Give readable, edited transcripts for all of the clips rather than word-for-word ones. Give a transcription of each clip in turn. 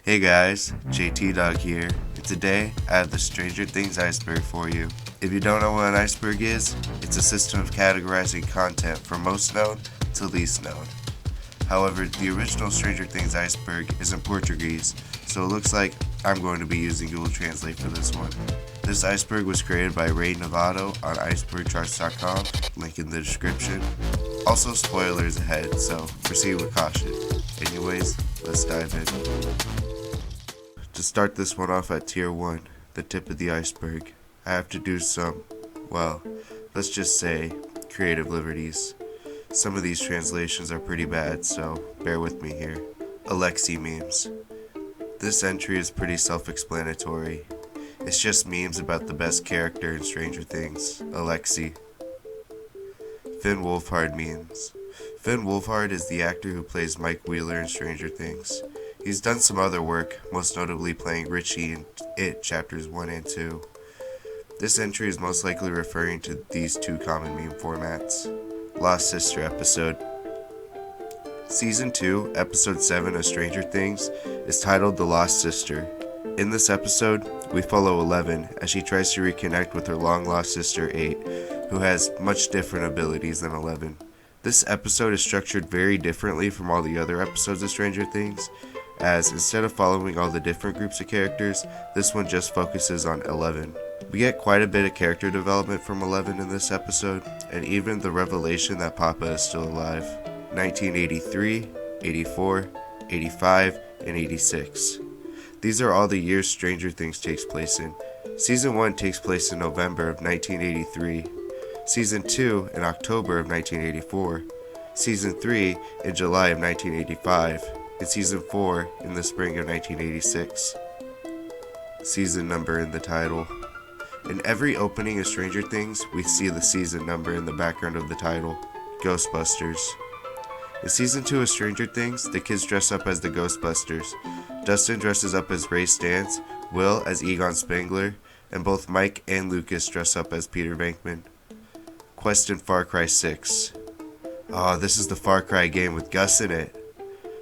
Hey guys, JT Dog here, and today I have the Stranger Things Iceberg for you. If you don't know what an iceberg is, it's a system of categorizing content from most known to least known. However, the original Stranger Things Iceberg is in Portuguese, so it looks like I'm going to be using Google Translate for this one. This iceberg was created by Ray Novato on icebergcharts.com, link in the description. Also spoilers ahead, so proceed with caution. Anyways, let's dive in. To start this one off at tier 1, the tip of the iceberg, I have to do some, well, let's just say, creative liberties. Some of these translations are pretty bad, so bear with me here. Alexei Memes. This entry is pretty self-explanatory. It's just memes about the best character in Stranger Things, Alexei. Finn Wolfhard memes. Finn Wolfhard is the actor who plays Mike Wheeler in Stranger Things. He's done some other work, most notably playing Richie in It Chapters 1 and 2. This entry is most likely referring to these two common meme formats. Lost Sister episode. Season 2, Episode 7 of Stranger Things is titled The Lost Sister. In this episode, we follow Eleven as she tries to reconnect with her long-lost sister 8, who has much different abilities than Eleven. This episode is structured very differently from all the other episodes of Stranger Things, as instead of following all the different groups of characters, this one just focuses on Eleven. We get quite a bit of character development from Eleven in this episode, and even the revelation that Papa is still alive. 1983, 84, 85, and 86. These are all the years Stranger Things takes place in. Season 1 takes place in November of 1983, Season 2 in October of 1984, Season 3 in July of 1985, and Season 4 in the spring of 1986. Season number in the title. In every opening of Stranger Things, we see the season number in the background of the title, Ghostbusters. In Season 2 of Stranger Things, the kids dress up as the Ghostbusters. Dustin dresses up as Ray Stantz, Will as Egon Spengler, and both Mike and Lucas dress up as Peter Venkman. Quest in Far Cry 6. Oh, this is the Far Cry game with Gus in it.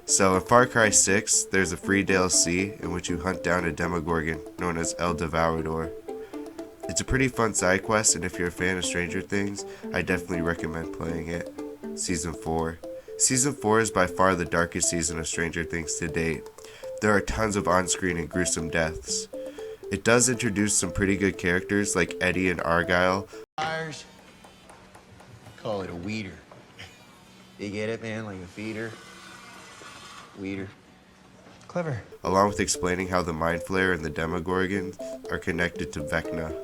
So in Far Cry 6, there's a free DLC in which you hunt down a Demogorgon known as El Devourador. It's a pretty fun side quest, and if you're a fan of Stranger Things, I definitely recommend playing it. Season 4. Season 4 is by far the darkest season of Stranger Things to date. There are tons of on-screen and gruesome deaths. It does introduce some pretty good characters like Eddie and Argyle. Call it a weeder. You get it, man? Like a feeder? Weeder. Clever. Along with explaining how the Mind Flayer and the Demogorgon are connected to Vecna.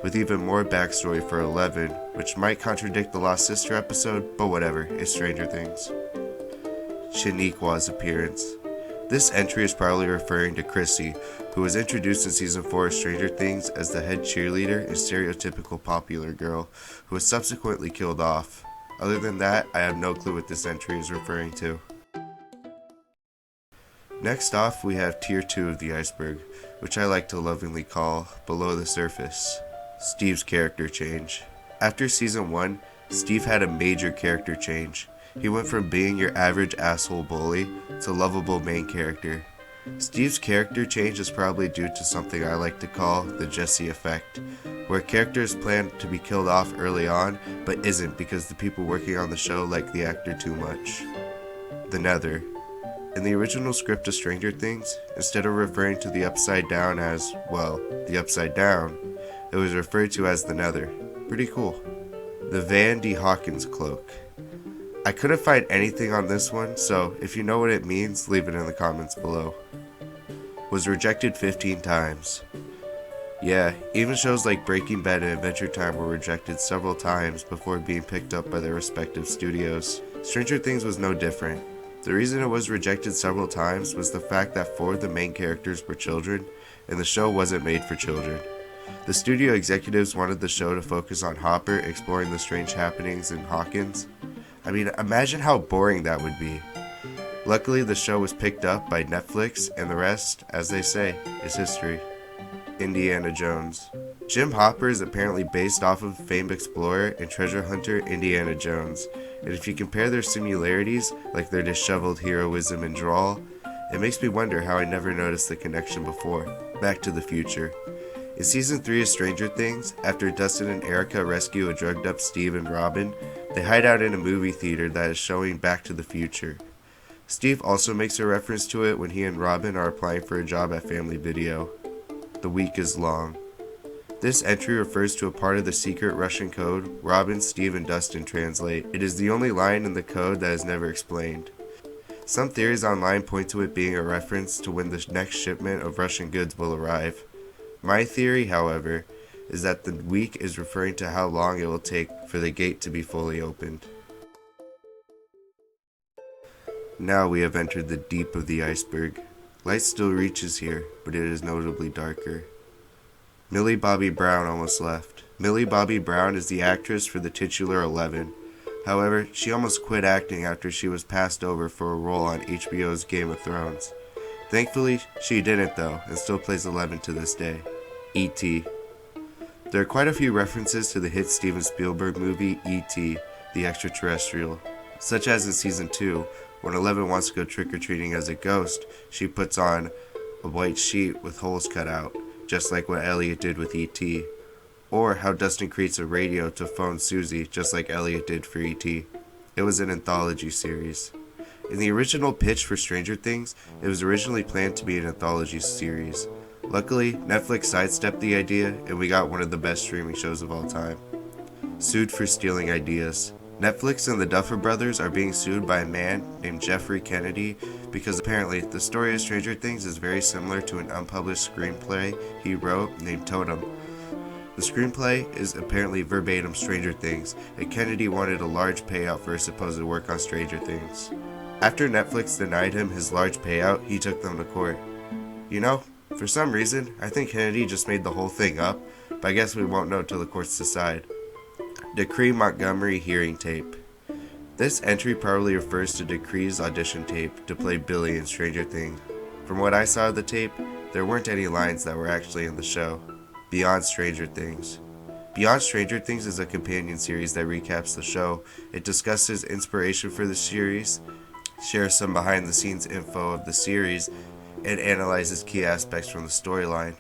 With even more backstory for Eleven, which might contradict the Lost Sister episode, but whatever, it's Stranger Things. Chiquinha's appearance. This entry is probably referring to Chrissy, who was introduced in Season 4 of Stranger Things as the head cheerleader and stereotypical popular girl, who was subsequently killed off. Other than that, I have no clue what this entry is referring to. Next off, we have Tier 2 of the iceberg, which I like to lovingly call Below the Surface. Steve's character change. After Season 1, Steve had a major character change. He went from being your average asshole bully to lovable main character. Steve's character change is probably due to something I like to call the Jesse effect, where characters plan to be killed off early on, but isn't because the people working on the show like the actor too much. The Nether. In the original script of Stranger Things, instead of referring to the Upside Down as, well, the Upside Down, it was referred to as the Nether. Pretty cool. The Van D. Hawkins Cloak. I couldn't find anything on this one, so if you know what it means, leave it in the comments below. Was rejected 15 times. Yeah, even shows like Breaking Bad and Adventure Time were rejected several times before being picked up by their respective studios. Stranger Things was no different. The reason it was rejected several times was the fact that 4 of the main characters were children, and the show wasn't made for children. The studio executives wanted the show to focus on Hopper exploring the strange happenings in Hawkins. I mean, imagine how boring that would be. Luckily, the show was picked up by Netflix, and the rest, as they say, is history. Indiana Jones. Jim Hopper is apparently based off of famed explorer and treasure hunter Indiana Jones, and if you compare their similarities, like their disheveled heroism and drawl, It makes me wonder how I never noticed the connection before. Back to the Future. In Season 3 of Stranger Things, after Dustin and Erica rescue a drugged up Steve and Robin, they hide out in a movie theater that is showing Back to the Future. Steve also makes a reference to it when he and Robin are applying for a job at Family Video. The week is long. This entry refers to a part of the secret Russian code Robin, Steve, and Dustin translate. It is the only line in the code that is never explained. Some theories online point to it being a reference to when the next shipment of Russian goods will arrive. My theory, however, is that the week is referring to how long it will take for the gate to be fully opened. Now we have entered the deep of the iceberg. Light still reaches here, but it is notably darker. Millie Bobby Brown almost left. Millie Bobby Brown is the actress for the titular 11. However, she almost quit acting after she was passed over for a role on HBO's Game of Thrones. Thankfully, she didn't though, and still plays 11 to this day. E.T. There are quite a few references to the hit Steven Spielberg movie E.T., the Extraterrestrial, such as in Season 2, when 11 wants to go trick-or-treating as a ghost, she puts on a white sheet with holes cut out, just like what Elliot did with E.T., or how Dustin creates a radio to phone Susie, just like Elliot did for E.T. It was an anthology series. In the original pitch for Stranger Things, it was originally planned to be an anthology series. Luckily, Netflix sidestepped the idea, and we got one of the best streaming shows of all time. Sued for stealing ideas. Netflix and the Duffer Brothers are being sued by a man named Jeffrey Kennedy because apparently the story of Stranger Things is very similar to an unpublished screenplay he wrote named Totem. The screenplay is apparently verbatim Stranger Things, and Kennedy wanted a large payout for his supposed work on Stranger Things. After Netflix denied him his large payout, he took them to court. You know, for some reason, I think Kennedy just made the whole thing up, but I guess we won't know till the courts decide. Dacre Montgomery hearing tape. This entry probably refers to Dacre's audition tape to play Billy in Stranger Things. From what I saw of the tape, there weren't any lines that were actually in the show. Beyond Stranger Things. Beyond Stranger Things is a companion series that recaps the show. It discusses inspiration for the series, shares some behind-the-scenes info of the series, and analyzes key aspects from the storyline.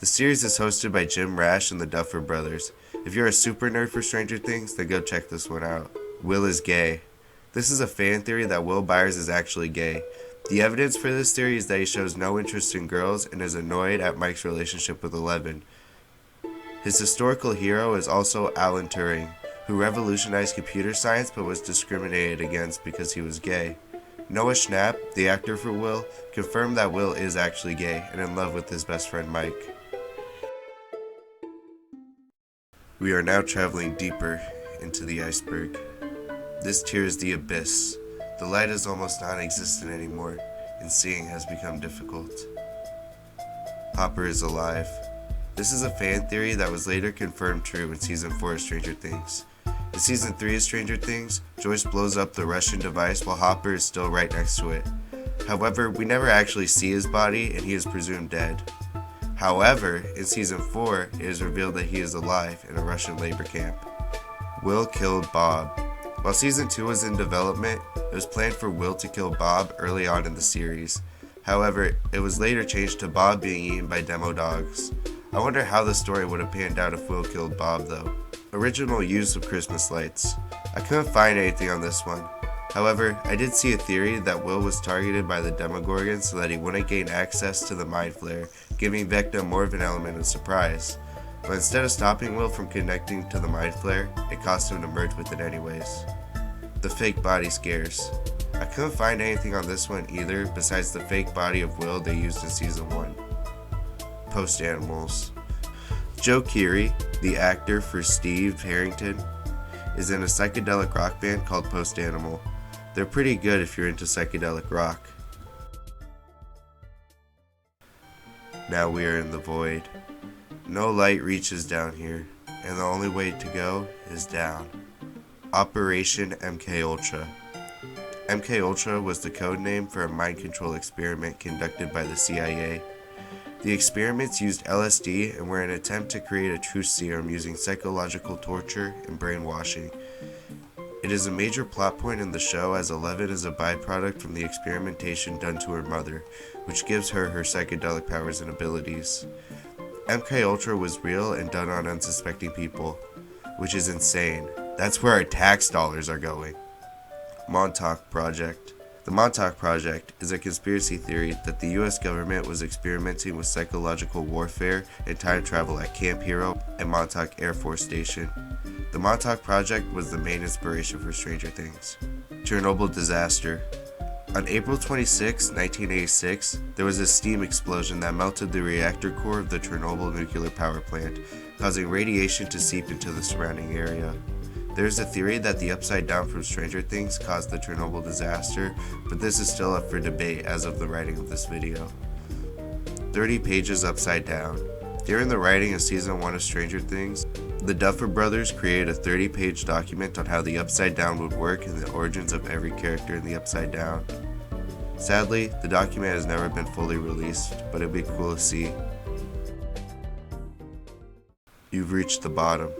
The series is hosted by Jim Rash and the Duffer Brothers. If you're a super nerd for Stranger Things, then go check this one out. Will is gay. This is a fan theory that Will Byers is actually gay. The evidence for this theory is that he shows no interest in girls and is annoyed at Mike's relationship with Eleven. His historical hero is also Alan Turing, who revolutionized computer science but was discriminated against because he was gay. Noah Schnapp, the actor for Will, confirmed that Will is actually gay and in love with his best friend Mike. We are now traveling deeper into the iceberg. This tier is the abyss. The light is almost non-existent anymore, and seeing has become difficult. Hopper is alive. This is a fan theory that was later confirmed true in Season 4 of Stranger Things. In Season 3 of Stranger Things, Joyce blows up the Russian device while Hopper is still right next to it. However, we never actually see his body, and he is presumed dead. However, in Season 4, it is revealed that he is alive in a Russian labor camp. Will killed Bob. While Season 2 was in development, it was planned for Will to kill Bob early on in the series. However, it was later changed to Bob being eaten by demo dogs. I wonder how the story would have panned out if Will killed Bob though. Original use of Christmas lights. I couldn't find anything on this one. However, I did see a theory that Will was targeted by the Demogorgon so that he wouldn't gain access to the Mind Flare, giving Vecna more of an element of surprise. But instead of stopping Will from connecting to the Mind Flare, it caused him to merge with it anyways. The fake body scares. I couldn't find anything on this one either besides the fake body of Will they used in Season 1. Post animals. Joe Keery, the actor for Steve Harrington, is in a psychedelic rock band called Post Animal. They're pretty good if you're into psychedelic rock. Now we are in the void. No light reaches down here, and the only way to go is down. Operation MKUltra. MKUltra was the code name for a mind control experiment conducted by the CIA. The experiments used LSD and were an attempt to create a truth serum using psychological torture and brainwashing. It is a major plot point in the show as Eleven is a byproduct from the experimentation done to her mother, which gives her her psychedelic powers and abilities. MKUltra was real and done on unsuspecting people, which is insane. That's where our tax dollars are going. Montauk Project. The Montauk Project is a conspiracy theory that the US government was experimenting with psychological warfare and time travel at Camp Hero and Montauk Air Force Station. The Montauk Project was the main inspiration for Stranger Things. Chernobyl Disaster. On April 26, 1986, there was a steam explosion that melted the reactor core of the Chernobyl nuclear power plant, causing radiation to seep into the surrounding area. There is a theory that the upside down from Stranger Things caused the Chernobyl disaster, but this is still up for debate as of the writing of this video. 30 pages upside down. During the writing of season 1 of Stranger Things, the Duffer Brothers created a 30-page document on how the upside down would work and the origins of every character in the upside down. Sadly, the document has never been fully released, but it'd be cool to see. You've reached the bottom.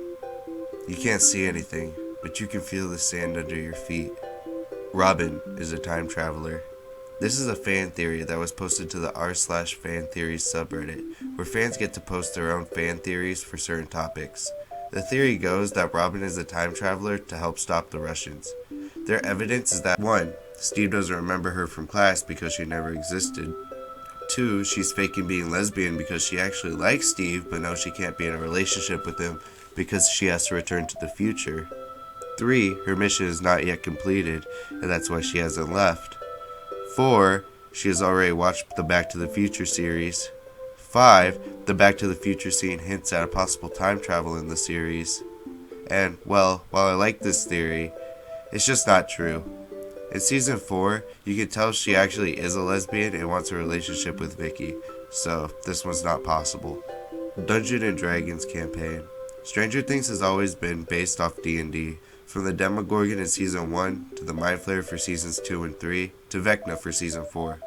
You can't see anything, but you can feel the sand under your feet. Robin is a time traveler. This is a fan theory that was posted to the r/fantheories subreddit, where fans get to post their own fan theories for certain topics. The theory goes that Robin is a time traveler to help stop the Russians. Their evidence is that 1. Steve doesn't remember her from class because she never existed. 2. She's faking being lesbian because she actually likes Steve, but knows she can't be in a relationship with him because she has to return to the future. 3. Her mission is not yet completed, and that's why she hasn't left. 4. She has already watched the Back to the Future series. 5. The Back to the Future scene hints at a possible time travel in the series. And, well, while I like this theory, it's just not true. In season 4, you can tell she actually is a lesbian and wants a relationship with Vicky, so this one's not possible. Dungeons & Dragons campaign. Stranger Things has always been based off D&D, from the Demogorgon in season 1 to the Mind Flayer for seasons 2 and 3 to Vecna for season 4.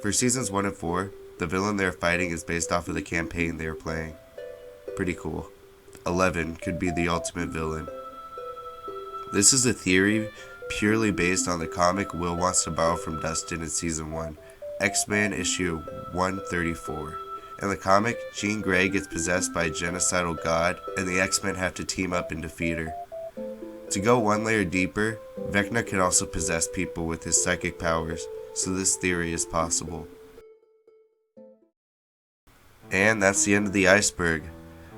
For seasons 1 and 4, the villain they're fighting is based off of the campaign they are playing. Pretty cool. 11 could be the ultimate villain. This is a theory purely based on the comic Will wants to borrow from Dustin in season 1, X-Men issue 134. In the comic, Jean Grey gets possessed by a genocidal god, and the X-Men have to team up and defeat her. To go one layer deeper, Vecna can also possess people with his psychic powers, so this theory is possible. And that's the end of the iceberg.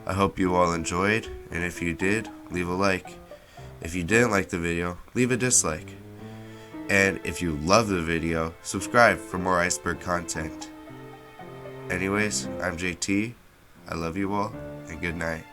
I hope you all enjoyed, and if you did, leave a like. If you didn't like the video, leave a dislike. And if you love the video, subscribe for more iceberg content. Anyways, I'm JT, I love you all, and good night.